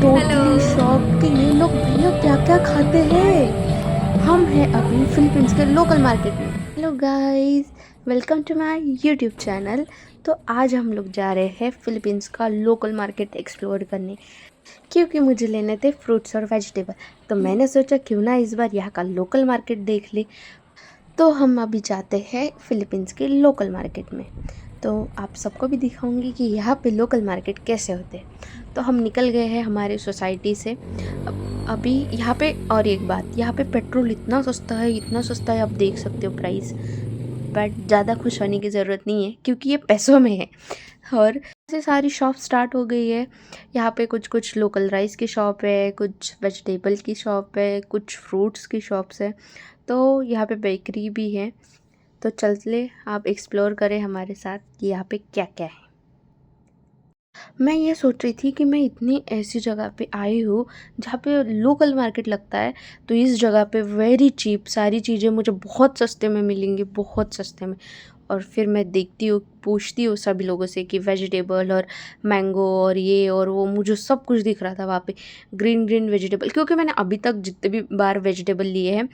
Totally shock कि ये लोग भैया क्या क्या खाते हैं। हम हैं अभी फिलीपींस के लोकल मार्केट में। Hello guys, welcome to my YouTube channel. तो आज हम लोग जा रहे हैं फिलीपींस का लोकल मार्केट एक्सप्लोर करने, क्योंकि मुझे लेने थे फ्रूट्स और वेजिटेबल। तो मैंने सोचा क्यों ना इस बार यहाँ का लोकल मार्केट देख ले। तो हम अभी जाते हैं फिलीपींस के लोकल मार्केट में। तो आप सबको भी दिखाऊंगी कि यहाँ पे लोकल मार्केट कैसे होते हैं। तो हम निकल गए हैं हमारे सोसाइटी से। अभी यहाँ पे और एक बात, यहाँ पे पेट्रोल इतना सस्ता है, इतना सस्ता है, आप देख सकते हो प्राइस। बट ज़्यादा खुश होने की ज़रूरत नहीं है क्योंकि ये पैसों में है। और से सारी शॉप स्टार्ट हो गई है। यहाँ पे कुछ कुछ लोकल राइस की शॉप है, कुछ वेजिटेबल की शॉप है, कुछ फ्रूट्स की शॉप्स है। तो यहाँ पे बेकरी भी है। तो चलते आप एक्सप्लोर करें हमारे साथ कि यहाँ पे क्या क्या है। मैं ये सोच रही थी कि मैं इतनी ऐसी जगह पे आई हूँ जहाँ पे लोकल मार्केट लगता है, तो इस जगह पे वेरी चीप सारी चीज़ें मुझे बहुत सस्ते में मिलेंगी, बहुत सस्ते में। और फिर मैं देखती हूँ, पूछती हूँ सभी लोगों से कि वेजिटेबल और मैंगो और ये और वो, मुझे सब कुछ दिख रहा था वहाँ पे, ग्रीन ग्रीन वेजिटेबल। क्योंकि मैंने अभी तक जितने भी बार वेजिटेबल लिए हैं,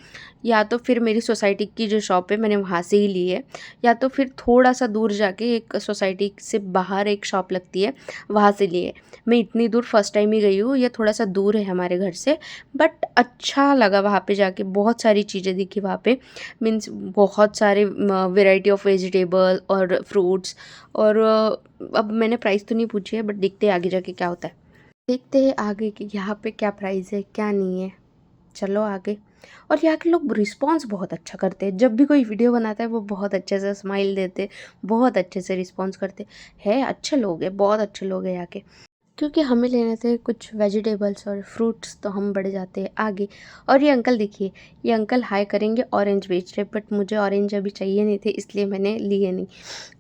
या तो फिर मेरी सोसाइटी की जो शॉप है मैंने वहाँ से ही ली है, या तो फिर थोड़ा सा दूर जाके एक सोसाइटी से बाहर एक शॉप लगती है, वहाँ से लिए। मैं इतनी दूर फर्स्ट टाइम ही गई हूँ, ये थोड़ा सा दूर है हमारे घर से, बट अच्छा लगा वहाँ पे जाके। बहुत सारी चीज़ें दिखी वहाँ पे, मीन्स बहुत सारे वेराइटी ऑफ वेजिटेबल और फ्रूट्स। और अब मैंने प्राइस तो नहीं पूछी है, बट देखते हैं आगे जाके क्या होता है। देखते हैं आगे कि यहाँ पे क्या प्राइस है क्या नहीं है। चलो आगे। और यहाँ के लोग रिस्पॉन्स बहुत अच्छा करते हैं, जब भी कोई वीडियो बनाता है वो बहुत अच्छे से स्माइल देते, बहुत अच्छे से रिस्पॉन्स करते हैं। अच्छे लोग हैं, बहुत अच्छे लोग हैं यहाँ के। क्योंकि हमें लेने थे कुछ वेजिटेबल्स और फ्रूट्स, तो हम बढ़ जाते हैं आगे। और ये अंकल देखिए, ये अंकल हाई करेंगे, ऑरेंज बेच रहे, बट मुझे ऑरेंज अभी चाहिए नहीं थे, इसलिए मैंने लिए नहीं।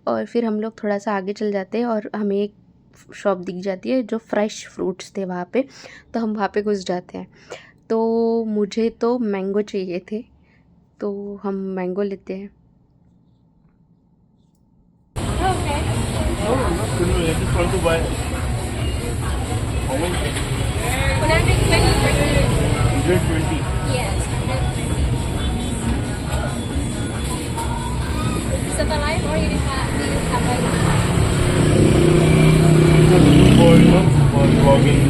और फिर हम लोग थोड़ा सा आगे चल जाते हैं और हमें एक शॉप दिख जाती है जो फ्रेश फ्रूट्स थे वहाँ पे। तो हम वहाँ पे घुस जाते हैं। तो मुझे तो मैंगो चाहिए थे, तो हम मैंगो लेते हैं। No, I'm not familiar. I just want to buy. How much? 120. Yes. Is it alive or do you have like For for vlogging.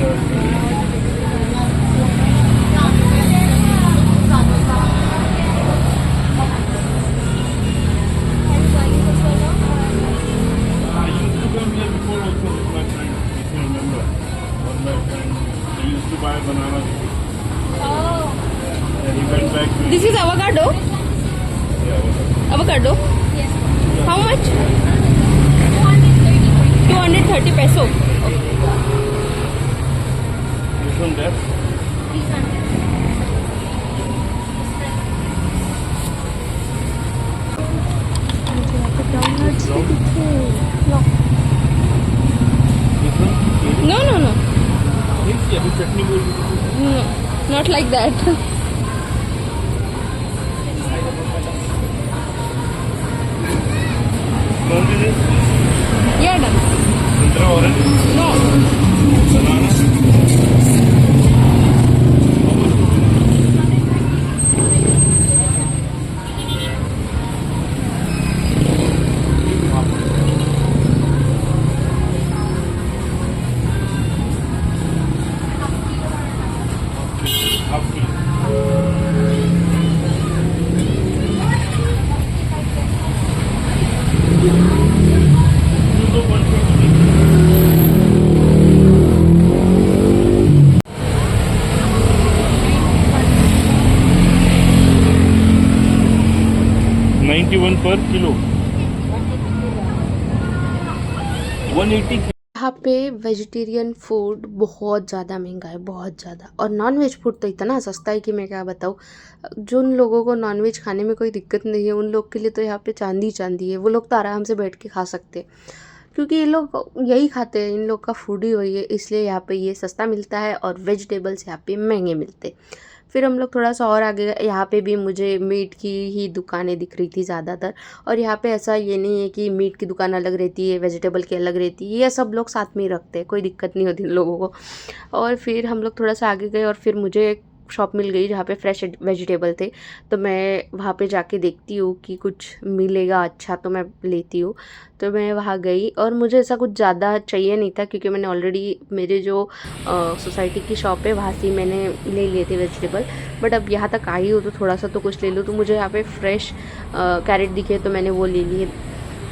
are you flying for so long? I used to come here before also with my friend, if you remember. One of my friends, he used to buy bananas. Oh. And he went back to this is avocado. yeah, Avocado. Yes. How much? 230 230 peso. this one there. These are donuts भी दिखे। This one? No no no Yes, yeah, the chutney bowl. No, not like that. Don't do this. या done. Santra orange. No, Banana. Half kilo. You go 120. 91 per kilo. 180. यहाँ पे vegetarian food बहुत ज़्यादा महंगा है, बहुत ज़्यादा। और नॉन वेज फूड तो इतना सस्ता है कि मैं क्या बताऊँ। जो उन लोगों को नॉन वेज खाने में कोई दिक्कत नहीं है, उन लोग के लिए तो यहाँ पे चांदी चांदी है। वो लोग तो आराम से बैठ के खा सकते हैं, क्योंकि ये लोग यही खाते हैं, इन लोग का फूड ही वही है, इसलिए यहाँ पे ये सस्ता मिलता है और वेजिटेबल्स यहाँ पे महंगे मिलते हैं। फिर हम लोग थोड़ा सा और आगे गए, यहाँ पे भी मुझे मीट की ही दुकानें दिख रही थी ज़्यादातर। और यहाँ पे ऐसा ये नहीं है कि मीट की दुकान अलग रहती है, वेजिटेबल की अलग रहती है, ये सब लोग साथ में ही रखते हैं, कोई दिक्कत नहीं होती इन लोगों को। और फिर हम लोग थोड़ा सा आगे गए और फिर मुझे एक शॉप मिल गई जहाँ पे फ्रेश वेजिटेबल थे, तो मैं वहाँ पे जाके देखती हूँ कि कुछ मिलेगा अच्छा तो मैं लेती हूँ। तो मैं वहाँ गई और मुझे ऐसा कुछ ज़्यादा चाहिए नहीं था, क्योंकि मैंने ऑलरेडी मेरे जो सोसाइटी की शॉप है वहाँ से ही मैंने ले लिए थे वेजिटेबल। बट अब यहाँ तक आई हूँ तो थोड़ा सा तो कुछ ले लूँ, तो मुझे यहाँ पे फ्रेश कैरेट दिखे तो मैंने वो ले लिए।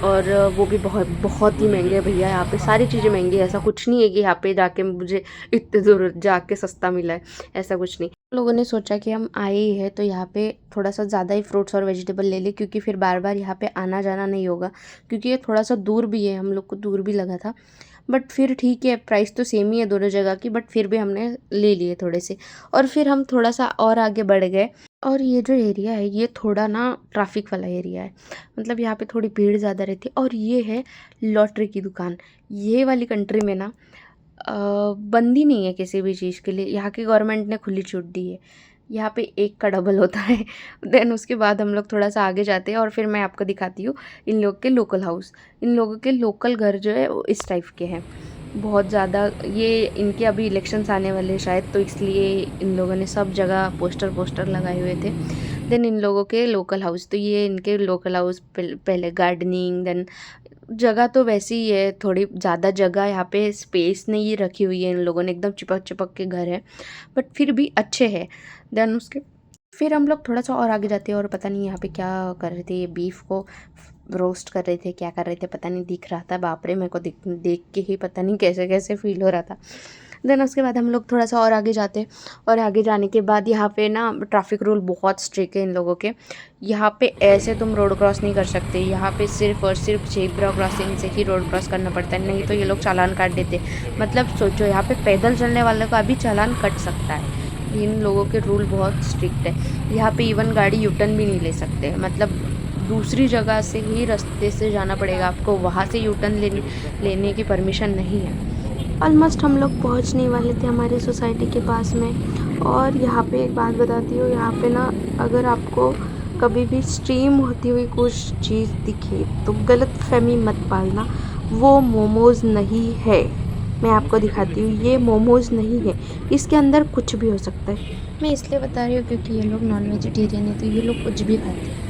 और वो भी बहुत बहुत ही महंगे हैं भैया, यहाँ पे सारी चीज़ें महंगी है। ऐसा कुछ नहीं है कि यहाँ पे जाके मुझे इतने दूर जाके सस्ता मिला है, ऐसा कुछ नहीं। लोगों ने सोचा कि हम आए ही है तो यहाँ पे थोड़ा सा ज़्यादा ही फ्रूट्स और वेजिटेबल ले ले, क्योंकि फिर बार बार यहाँ पे आना जाना नहीं होगा, क्योंकि ये थोड़ा सा दूर भी है, हम लोग को दूर भी लगा था। बट फिर ठीक है, प्राइस तो सेम ही है दोनों जगह की, बट फिर भी हमने ले लिए थोड़े से। और फिर हम थोड़ा सा और आगे बढ़ गए, और ये जो एरिया है ये थोड़ा ना ट्रैफिक वाला एरिया है, मतलब यहाँ पे थोड़ी भीड़ ज़्यादा रहती है। और ये है लॉटरी की दुकान। ये वाली कंट्री में ना बंदी नहीं है किसी भी चीज़ के लिए, यहाँ की गवर्नमेंट ने खुली छूट दी है। यहाँ पे एक का डबल होता है। देन उसके बाद हम लोग थोड़ा सा आगे जाते हैं और फिर मैं आपको दिखाती हूँ इन लोग के लोकल हाउस। इन लोगों के लोकल घर जो है वो इस टाइप के हैं, बहुत ज़्यादा। ये इनके अभी इलेक्शंस आने वाले हैं शायद, तो इसलिए इन लोगों ने सब जगह पोस्टर लगाए हुए थे। देन इन लोगों के लोकल हाउस, तो ये इनके लोकल हाउस पहले गार्डनिंग, देन जगह तो वैसी ही है, थोड़ी ज़्यादा जगह यहाँ पे स्पेस नहीं रखी हुई है इन लोगों ने, एकदम चिपक चिपक के घर है, बट फिर भी अच्छे हैं। देन उसके फिर हम लोग थोड़ा सा और आगे जाते हैं और पता नहीं यहाँ पे क्या कर रहे थे, ये बीफ को रोस्ट कर रहे थे, क्या कर रहे थे पता नहीं, दिख रहा था, बाप रे मेरे को देख के ही पता नहीं कैसे कैसे फील हो रहा था। देन उसके बाद हम लोग थोड़ा सा और आगे जाते, और आगे जाने के बाद यहाँ पे ना ट्रैफिक रूल बहुत स्ट्रिक्ट है इन लोगों के। यहाँ पे ऐसे तुम रोड क्रॉस नहीं कर सकते, यहाँ पे सिर्फ और सिर्फ जेब्रा क्रॉसिंग से ही रोड क्रॉस करना पड़ता है, नहीं तो ये लोग चालान काट देते। मतलब सोचो, यहाँ पे पैदल चलने वाले का भी चालान कट सकता है। इन लोगों के रूल बहुत स्ट्रिक्ट है। यहाँ पे इवन गाड़ी यूटर्न भी नहीं ले सकते, मतलब दूसरी जगह से ही रास्ते से जाना पड़ेगा आपको, वहाँ से यूटर्न लेने की परमिशन नहीं है। ऑलमोस्ट हम लोग पहुँचने वाले थे हमारी सोसाइटी के पास में। और यहाँ पे एक बात बताती हूँ, यहाँ पे ना अगर आपको कभी भी स्ट्रीम होती हुई कुछ चीज़ दिखे तो गलत फहमी मत पालना, वो मोमोज़ नहीं है। मैं आपको दिखाती हूँ, ये मोमोज़ नहीं है, इसके अंदर कुछ भी हो सकता है। मैं इसलिए बता रही हूँ क्योंकि ये लोग नॉन वेजिटेरियन है, तो ये लोग कुछ भी खाते हैं।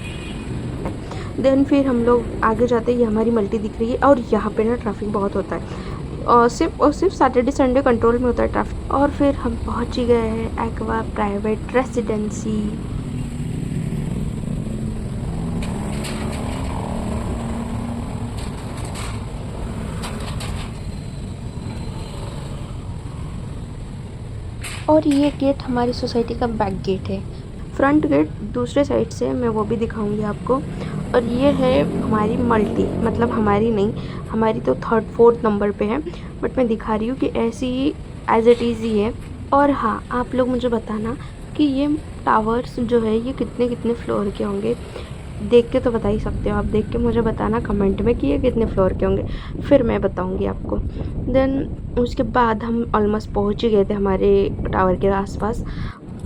देन फिर हम लोग आगे जाते, ये हमारी मल्टी दिख रही है, और यहाँ पे ना ट्रैफिक बहुत होता है, और सिर्फ सैटरडे संडे कंट्रोल में होता है ट्रैफिक। और फिर हम पहुँच ही गए हैं एक्वा प्राइवेट रेसिडेंसी। और ये गेट हमारी सोसाइटी का बैक गेट है, फ्रंट गेट दूसरे साइड से, मैं वो भी दिखाऊंगी आपको। और ये है हमारी मल्टी, मतलब हमारी नहीं, हमारी तो 3rd 4th नंबर पे है, बट मैं दिखा रही हूँ कि ऐसी ही एज इट इज़ ही है। और हाँ, आप लोग मुझे बताना कि ये टावर्स जो है ये कितने फ्लोर के होंगे, देख के तो बता ही सकते हो आप, देख के मुझे बताना कमेंट में कि ये कितने फ्लोर के होंगे, फिर मैं बताऊंगी आपको। देन उसके बाद हम ऑलमोस्ट पहुंच ही गए थे हमारे टावर के आसपास,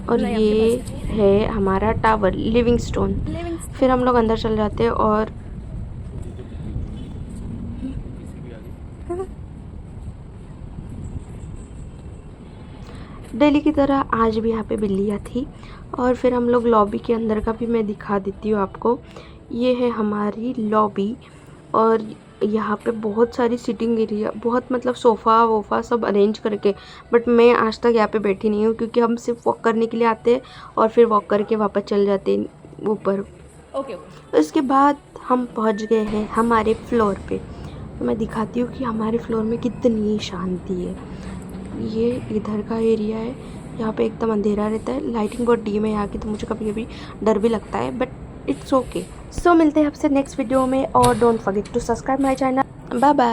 और ये है हमारा टावर लिविंगस्टोन। फिर हम लोग अंदर चल जाते हैं, और डेली की तरह आज भी यहाँ पे बिल्लियाँ थी। और फिर हम लोग लॉबी के अंदर का भी मैं दिखा देती हूँ आपको। ये है हमारी लॉबी, और यहाँ पे बहुत सारी सिटिंग एरिया, बहुत मतलब सोफ़ा वोफ़ा सब अरेंज करके, बट मैं आज तक यहाँ पे बैठी नहीं हूँ, क्योंकि हम सिर्फ वॉक करने के लिए आते हैं और फिर वॉक करके वापस चल जाते हैं ऊपर। ओके। इसके बाद हम पहुँच गए हैं हमारे फ्लोर पे, तो मैं दिखाती हूँ कि हमारे फ्लोर में कितनी शांति है। ये इधर का एरिया है, यहाँ पे एकदम अंधेरा रहता है, लाइटिंग बहुत डीम है यहाँ की, तो मुझे कभी कभी डर भी लगता है, बट इट्स ओके। सो मिलते हैं आपसे नेक्स्ट वीडियो में, और don't forget to subscribe my channel. Bye bye.